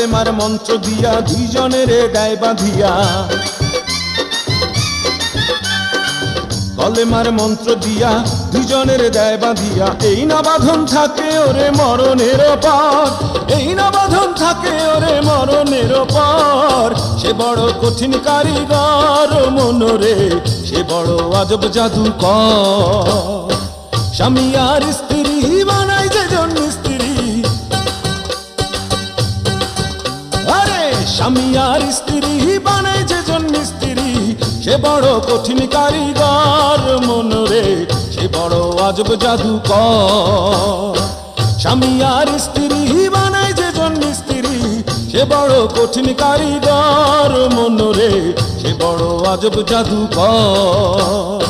কলেমার মন্ত্র দিয়া দুইজনের গায়ে বাঁধিয়া, কলেমার মন্ত্র দিয়া দুজনের দায় বাঁধিয়া, এই না বাঁধন থাকে ওরে মরণের পর, এই না বাঁধন থাকে ওরে মরণের পর। সে বড় কঠিন কারিগর মনরে, সে বড় আজব জাদুকর। স্বামী আর স্ত্রী বানায় যেজন মিস্ত্রি, আরে স্বামী আর স্ত্রী বানায় যেজন মিস্ত্রি, সে বড় কঠিন কারিগর মনরে, সে বড় আজব জাদুকর। স্বামী আর স্ত্রী বানায় যেজন মিস্ত্রি, সে বড় কঠিন কারিগর মনরে, সে বড় আজব জাদুকর।